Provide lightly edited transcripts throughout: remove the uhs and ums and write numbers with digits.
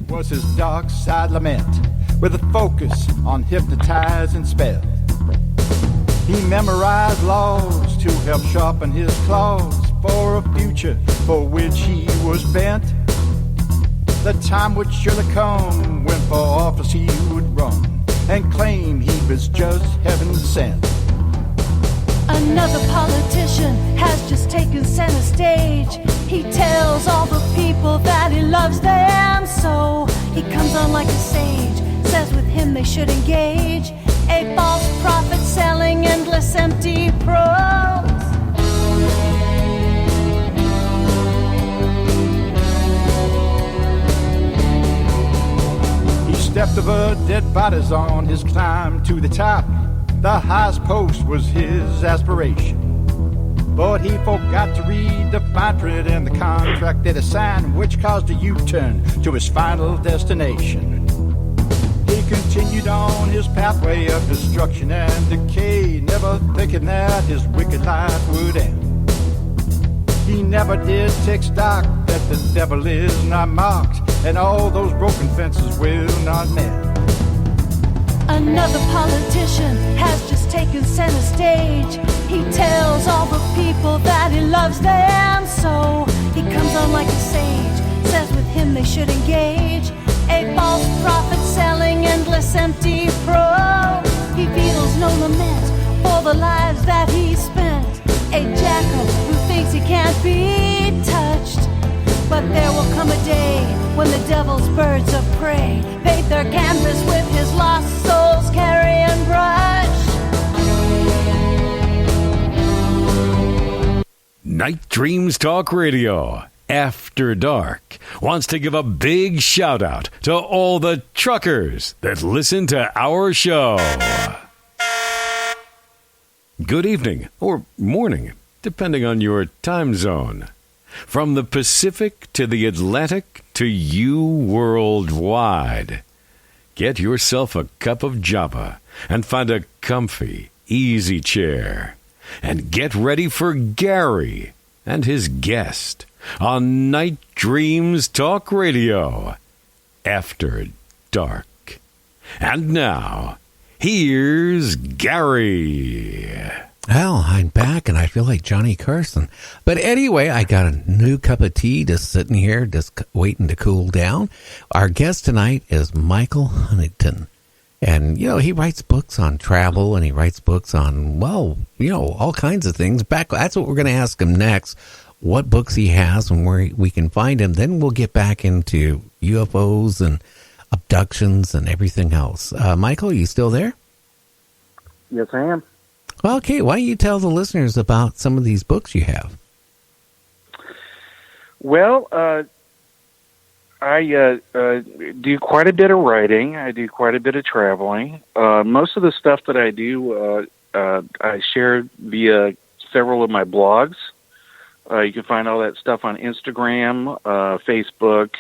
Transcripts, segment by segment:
Was his dark side lament with a focus on hypnotizing spell. He memorized laws to help sharpen his claws for a future for which he was bent. The time would surely come when for office he would run and claim he was just heaven sent. Another politician has just taken center stage. He tells all the people that he loves them so. He comes on like a sage, says with him they should engage. A false prophet selling endless empty prose. He stepped over dead bodies on his climb to the top. The highest post was his aspiration. But he forgot to read the fine print in the contract that he signed, which caused a U-turn to his final destination. He continued on his pathway of destruction and decay, never thinking that his wicked life would end. He never did take stock that the devil is not mocked, and all those broken fences will not mend. Another politician has just taken center stage. He tells all the people that he loves them so. He comes on like a sage, says with him they should engage. A false prophet selling endless empty prose. He feels no lament for the lives that he spent. A jackal who thinks he can't be touched. But there will come a day when the devil's birds of prey paint their canvas with his lost soul's carrion brush. Night Dreams Talk Radio, After Dark, wants to give a big shout out to all the truckers that listen to our show. Good evening or morning, depending on your time zone. From the Pacific to the Atlantic to you worldwide. Get yourself a cup of Java and find a comfy, easy chair. And get ready for Gary and his guest on Night Dreams Talk Radio, After Dark. And now, here's Gary. Well, I'm back, and I feel like Johnny Carson. But anyway, I got a new cup of tea just sitting here, just waiting to cool down. Our guest tonight is Michael Huntington. And, you know, he writes books on travel, and he writes books on, well, you know, all kinds of things. That's what we're going to ask him next, what books he has and where we can find him. Then we'll get back into UFOs and abductions and everything else. Michael, you still there? Yes, I am. Well, okay, why don't you tell the listeners about some of these books you have? Well, I do quite a bit of writing. I do quite a bit of traveling. Most of the stuff that I do, I share via several of my blogs. You can find all that stuff on Instagram, Facebook,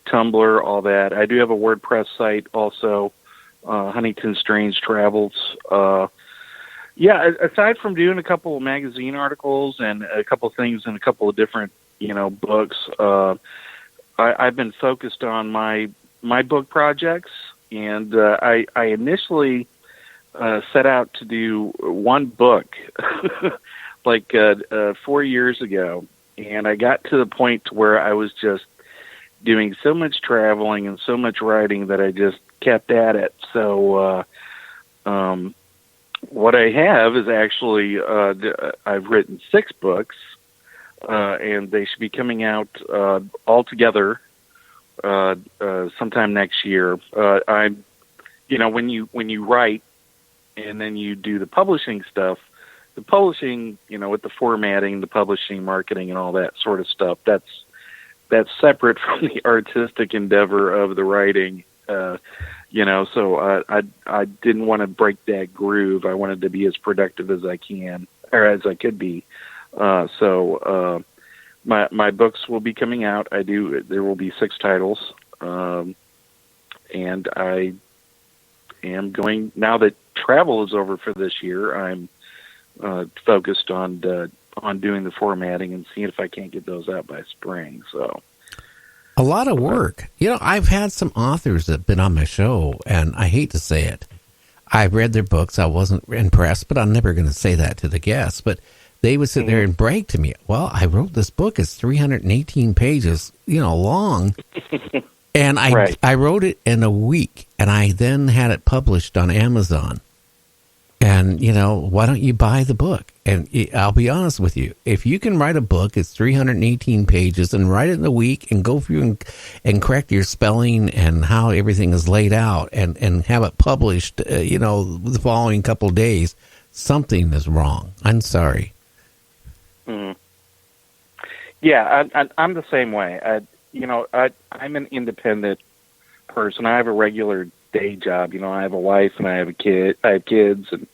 Tumblr, all that. I do have a WordPress site also, Huntington Strange Travels. Yeah, aside from doing a couple of magazine articles and a couple of things in a couple of different, you know, books, I've been focused on my book projects, and I initially set out to do one book like 4 years ago, and I got to the point where I was just doing so much traveling and so much writing that I just kept at it. So what I have is actually I've written 6 books, and they should be coming out all together sometime next year. I'm, you know, when you write and then you do the publishing stuff, the publishing, you know, with the formatting, the publishing, marketing, and all that sort of stuff, that's separate from the artistic endeavor of the writing. You know, so I didn't want to break that groove. I wanted to be as productive as I can, or as I could be. So my books will be coming out. There will be 6 titles, and I am going, now that travel is over for this year, I'm focused on doing the formatting and seeing if I can't get those out by spring. So A lot of work. You know, I've had some authors that have been on my show, and I hate to say it. I read their books. I wasn't impressed, but I'm never going to say that to the guests. But they would sit there and brag to me, well, I wrote this book. It's 318 pages, long. And I wrote it in a week, and I then had it published on Amazon. And, why don't you buy the book? And I'll be honest with you. If you can write a book, it's 318 pages, and write it in a week and go through and correct your spelling and how everything is laid out and have it published, the following couple of days, something is wrong. I'm sorry. Mm. Yeah, I'm the same way. I'm an independent person. I have a regular day job. I have a wife and I have kids and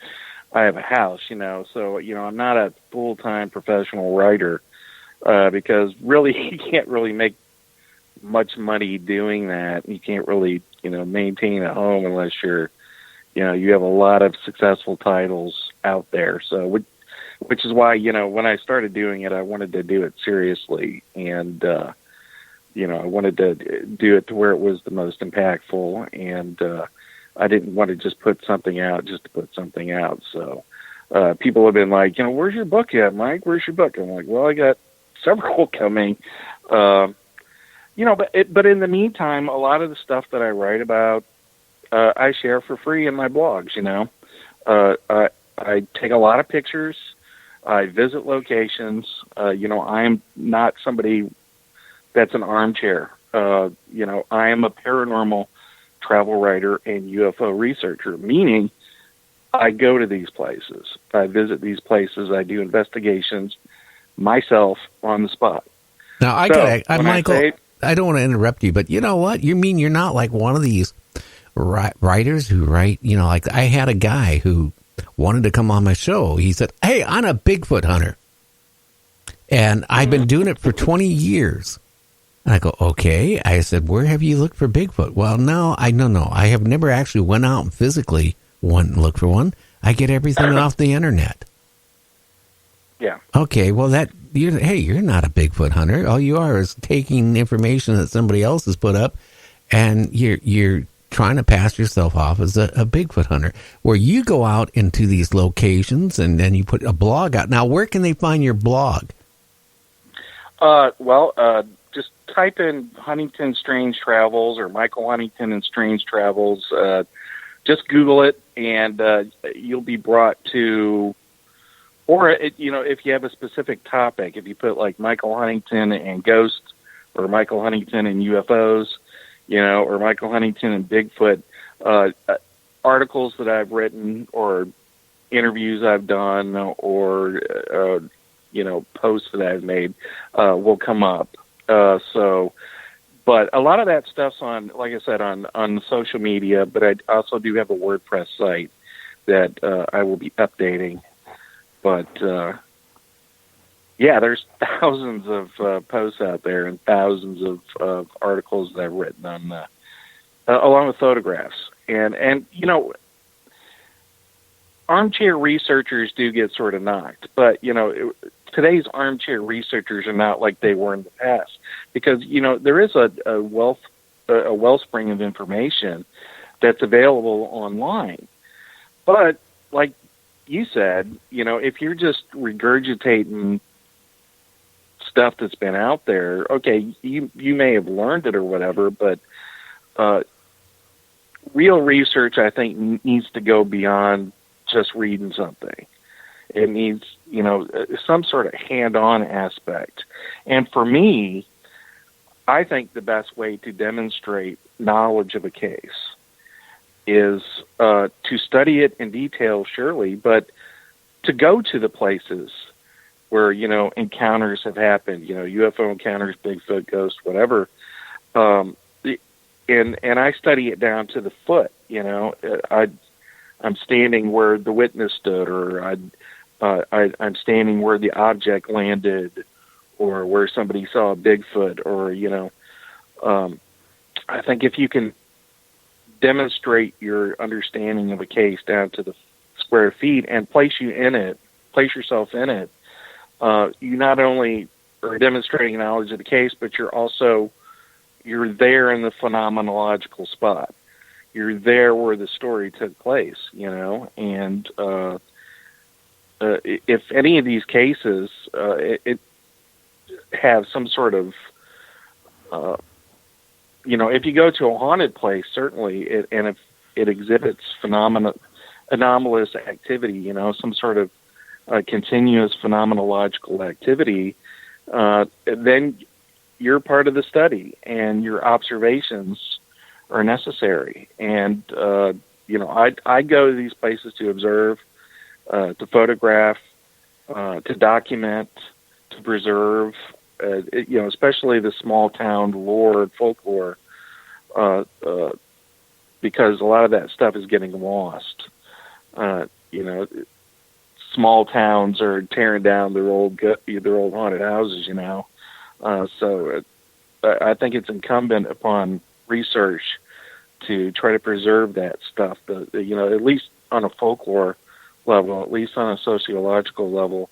I have a house, so, I'm not a full-time professional writer, because really you can't really make much money doing that. You can't really, maintain a home unless you're, you have a lot of successful titles out there. So, which is why, when I started doing it, I wanted to do it seriously. And, I wanted to do it to where it was the most impactful, and I didn't want to just put something out just to put something out. So people have been like, where's your book at, Mike? Where's your book? I'm like, well, I got several coming. But in the meantime, a lot of the stuff that I write about, I share for free in my blogs. I take a lot of pictures. I visit locations. I'm not somebody that's an armchair. I am a paranormal travel writer and UFO researcher, meaning I go to these places. I visit these places. I do investigations myself on the spot. Now, Michael, I don't want to interrupt you, but you know what? You mean you're not like one of these writers who write, like I had a guy who wanted to come on my show. He said, hey, I'm a Bigfoot hunter, and I've been doing it for 20 years. And I go, okay. I said, where have you looked for Bigfoot? Well, no. I have never actually went out and physically went and looked for one. I get everything off the internet. Yeah. Okay. Well, you're not a Bigfoot hunter. All you are is taking information that somebody else has put up, and you're trying to pass yourself off as a Bigfoot hunter, where you go out into these locations and then you put a blog out. Now, where can they find your blog? Just type in Huntington Strange Travels or Michael Huntington and Strange Travels. Just Google it, and you'll be brought to, or if you have a specific topic, if you put like Michael Huntington and ghosts, or Michael Huntington and UFOs, or Michael Huntington and Bigfoot, articles that I've written or interviews I've done or posts that I've made will come up. But a lot of that stuff's on, like I said, on social media, but I also do have a WordPress site that I will be updating. But, there's thousands of posts out there and thousands of articles that I've written on, along with photographs. And armchair researchers do get sort of knocked, but, today's armchair researchers are not like they were in the past, because there is a wellspring of information that's available online. But like you said, if you're just regurgitating stuff that's been out there, okay, you may have learned it or whatever, but real research, I think, needs to go beyond just reading something. It needs, some sort of hand-on aspect. And for me, I think the best way to demonstrate knowledge of a case is to study it in detail, surely, but to go to the places where, encounters have happened, UFO encounters, Bigfoot, ghosts, whatever. And I study it down to the foot, I'm standing where the witness stood, or I'm standing where the object landed, or where somebody saw a Bigfoot, or, I think if you can demonstrate your understanding of a case down to the square feet and place yourself in it, you not only are demonstrating knowledge of the case, but you're also, you're there in the phenomenological spot. You're there where the story took place, and if any of these cases it have some sort of if you go to a haunted place, certainly, and if it exhibits anomalous activity, some sort of continuous phenomenological activity, then you're part of the study, and your observations are necessary. And I go to these places to observe, to photograph, to document, to preserve. Especially the small town lore and folklore, because a lot of that stuff is getting lost. Small towns are tearing down their old haunted houses. So I think it's incumbent upon research to try to preserve that stuff. At least on a folklore level, at least on a sociological level,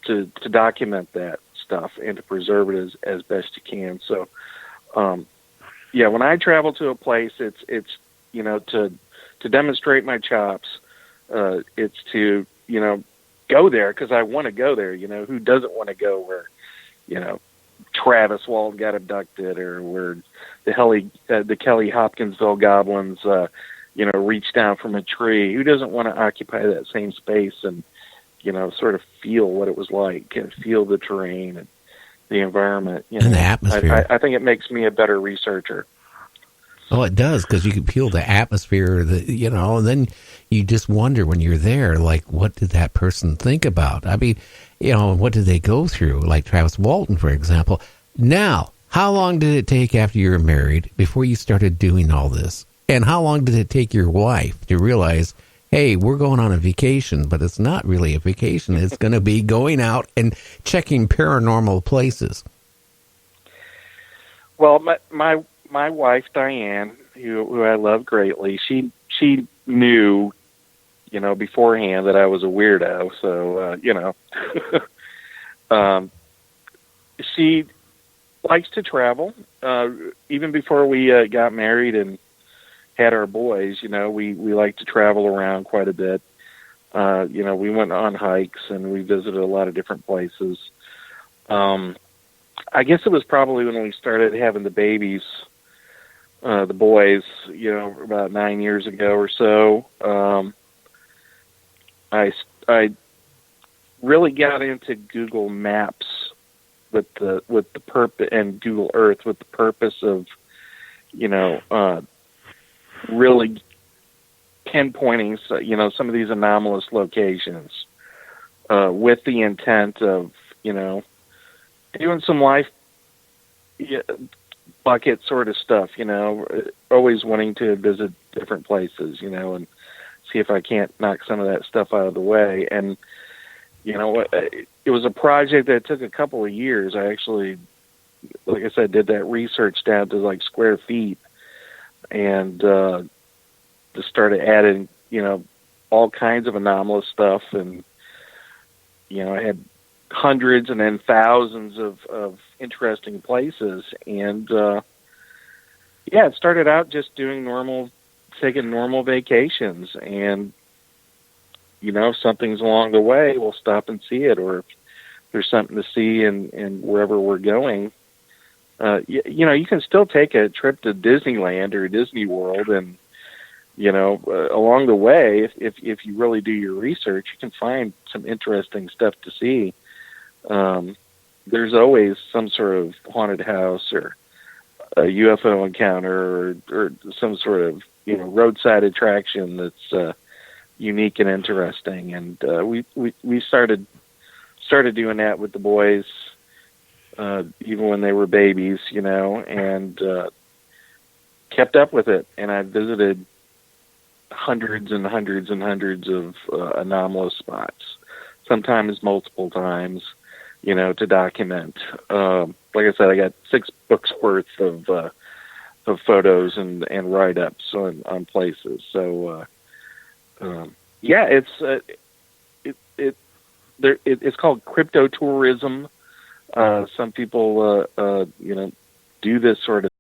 to document that stuff and to preserve it as best you can. So, when I travel to a place, it's to demonstrate my chops. It's to go there because I want to go there. Who doesn't want to go where Travis Walton got abducted, or where the Kelly Hopkinsville goblins reached down from a tree? Who doesn't want to occupy that same space and sort of feel what it was like, and feel the terrain and the environment, and the atmosphere. I think it makes me a better researcher. Oh, it does, because you can feel the atmosphere, and then you just wonder when you're there, like, what did that person think about? I mean, what did they go through? Like Travis Walton, for example. Now, how long did it take after you were married before you started doing all this? And how long did it take your wife to realize, hey, we're going on a vacation, but it's not really a vacation. It's going to be going out and checking paranormal places? Well, my wife, Diane, who I love greatly, she knew, beforehand that I was a weirdo. So, she likes to travel. Even before we got married and had our boys, we like to travel around quite a bit. We went on hikes and we visited a lot of different places. I guess it was probably when we started having the babies, the boys, about 9 years ago or so. I really got into Google Maps with the purpose, and Google Earth with the purpose of, really pinpointing, some of these anomalous locations, with the intent of, doing some life bucket sort of stuff, always wanting to visit different places, and see if I can't knock some of that stuff out of the way. And, it was a project that took a couple of years. I actually, like I said, did that research down to like square feet, and just started adding, all kinds of anomalous stuff. And, I had hundreds and then thousands of interesting places. And, it started out just taking normal vacations. And, if something's along the way, we'll stop and see it. Or if there's something to see in wherever we're going, you can still take a trip to Disneyland or Disney World, and along the way, if you really do your research, you can find some interesting stuff to see. There's always some sort of haunted house or a UFO encounter or some sort of roadside attraction that's unique and interesting. And we started doing that with the boys, even when they were babies, and kept up with it. And I visited hundreds and hundreds and hundreds of anomalous spots, sometimes multiple times, to document. Like I said, I got 6 books worth of photos and write-ups on places. So, it's called cryptotourism. Some people, do this sort of